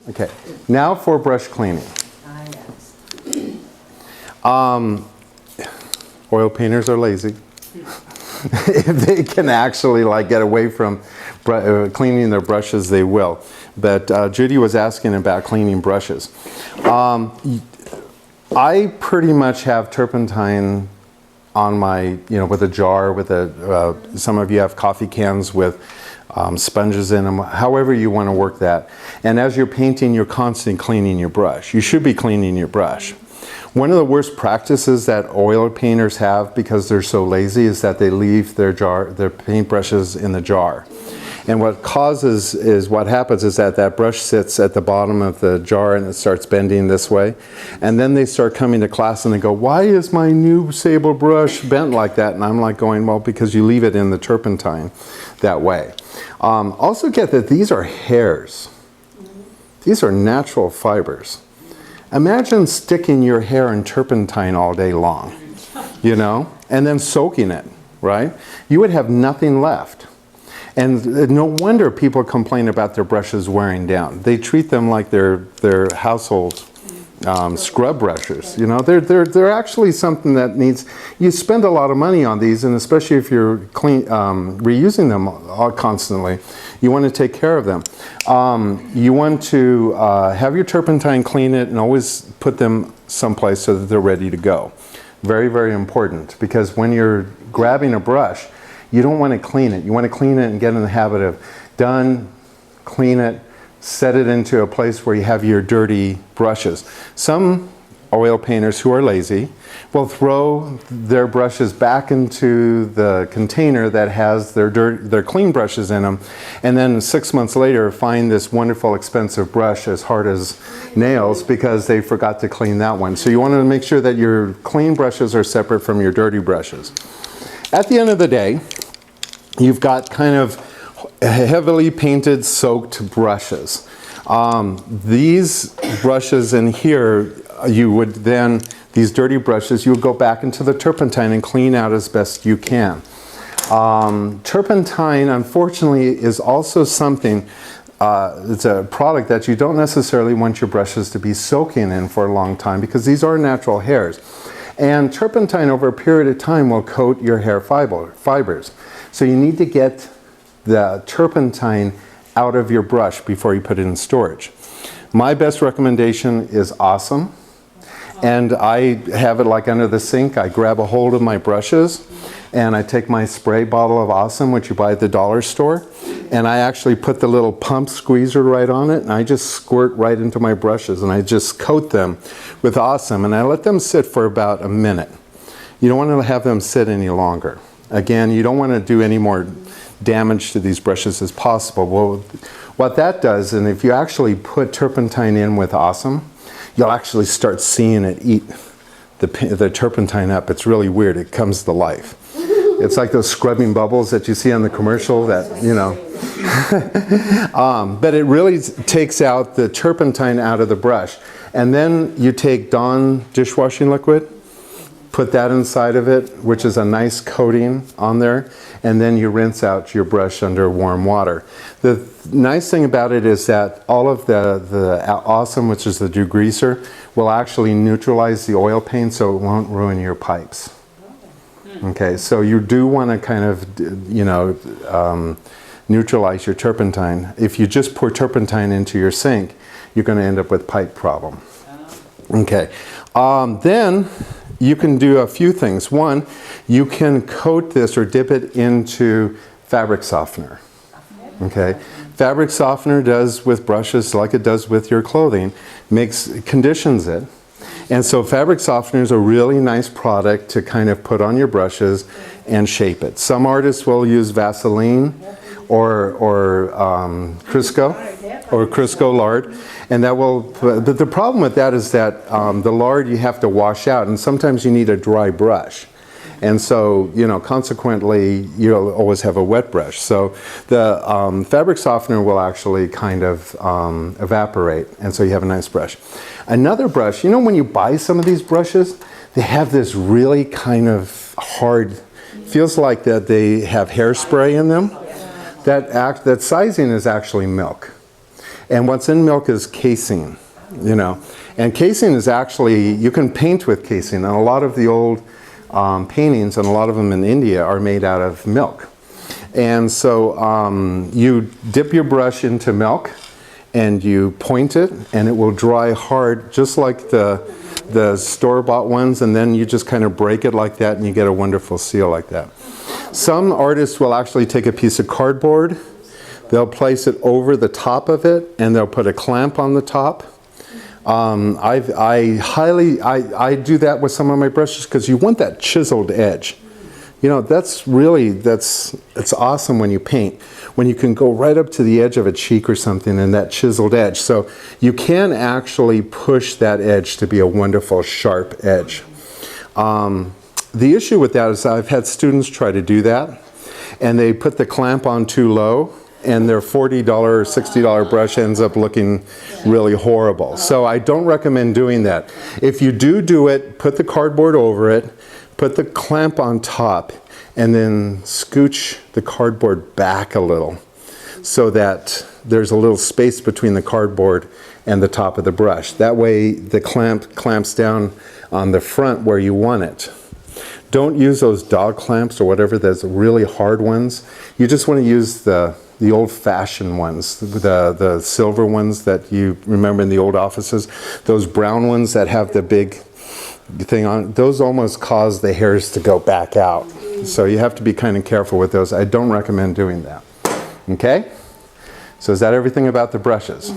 Okay, now for brush cleaning. Oil painters are lazy. If they can actually like get away from cleaning their brushes, they will. But Judy was asking about cleaning brushes. I pretty much have turpentine on my, with a jar, with a, some of you have coffee cans with sponges in them, however you want to work that. And as you're painting, you're constantly cleaning your brush. You should be cleaning your brush. One of the worst practices that oil painters have, because they're so lazy, is that they leave their paintbrushes in the jar. And what happens is that brush sits at the bottom of the jar and it starts bending this way. And then they start coming to class and they go, why is my new sable brush bent like that? And I'm like going, well, because you leave it in the turpentine that way. Also get that these are hairs. These are natural fibers. Imagine sticking your hair in turpentine all day long, and then soaking it, right? You would have nothing left. And no wonder people complain about their brushes wearing down. They treat them like they're household scrub brushes. They're actually something that needs, you spend a lot of money on these, and especially if you're reusing them constantly, you want to take care of them. You want to have your turpentine, clean it, and always put them someplace so that they're ready to go. Very, very important, because when you're grabbing a brush, you don't want to clean it. You want to clean it and get in the habit of done, clean it, set it into a place where you have your dirty brushes. Some oil painters who are lazy will throw their brushes back into the container that has their clean brushes in them, and then 6 months later find this wonderful expensive brush as hard as nails because they forgot to clean that one. So you want to make sure that your clean brushes are separate from your dirty brushes. At the end of the day, you've got kind of heavily painted, soaked brushes. These brushes in here, you would then, these dirty brushes, you would go back into the turpentine and clean out as best you can. Turpentine, unfortunately, is also something, it's a product that you don't necessarily want your brushes to be soaking in for a long time, because these are natural hairs. And turpentine over a period of time will coat your hair fibers. So you need to get the turpentine out of your brush before you put it in storage. My best recommendation is Awesome. And I have it like under the sink. I grab a hold of my brushes and I take my spray bottle of Awesome, which you buy at the dollar store, and I actually put the little pump squeezer right on it, and I just squirt right into my brushes and I just coat them with Awesome, and I let them sit for about a minute. You don't want to have them sit any longer. Again, you don't want to do any more damage to these brushes as possible. Well, what that does, and if you actually put turpentine in with Awesome, you'll actually start seeing it eat the turpentine up. It's really weird. It comes to life. It's like those scrubbing bubbles that you see on the commercial that, but it really takes out the turpentine out of the brush. And then you take Dawn dishwashing liquid, put that inside of it, which is a nice coating on there, and then you rinse out your brush under warm water. The nice thing about it is that all of the Awesome, which is the degreaser, will actually neutralize the oil paint so it won't ruin your pipes. Okay, so you do want to kind of, neutralize your turpentine. If you just pour turpentine into your sink, you're going to end up with pipe problem. Okay, then you can do a few things. One, you can coat this or dip it into fabric softener. Okay, fabric softener does with brushes like it does with your clothing, conditions it. And so fabric softener is a really nice product to kind of put on your brushes and shape it. Some artists will use Vaseline or Crisco lard, and that will, but the problem with that is that the lard you have to wash out, and sometimes you need a dry brush. And so, consequently, you'll always have a wet brush. So the fabric softener will actually kind of evaporate, and so you have a nice brush. Another brush, when you buy some of these brushes, they have this really kind of hard, feels like that they have hairspray in them. That sizing is actually milk. And what's in milk is casein, you know. And casein is actually, you can paint with casein. And a lot of the old paintings, and a lot of them in India, are made out of milk. And so you dip your brush into milk and you point it, and it will dry hard just like the store-bought ones, and then you just kind of break it like that and you get a wonderful seal like that. Some artists will actually take a piece of cardboard, they'll place it over the top of it, and they'll put a clamp on the top. I do that with some of my brushes because you want that chiseled edge. You know, it's awesome when you paint, when you can go right up to the edge of a cheek or something and that chiseled edge. So you can actually push that edge to be a wonderful sharp edge. The issue with that is I've had students try to do that, and they put the clamp on too low, and their $40 or $60 brush ends up looking really horrible. So I don't recommend doing that. If you do it, put the cardboard over it, put the clamp on top, and then scooch the cardboard back a little so that there's a little space between the cardboard and the top of the brush. That way the clamp clamps down on the front where you want it. Don't use those dog clamps or whatever, those really hard ones. You just want to use the old-fashioned ones, the silver ones that you remember in the old offices. Those brown ones that have the big thing on, those almost cause the hairs to go back out. So you have to be kind of careful with those. I don't recommend doing that. Okay? So is that everything about the brushes?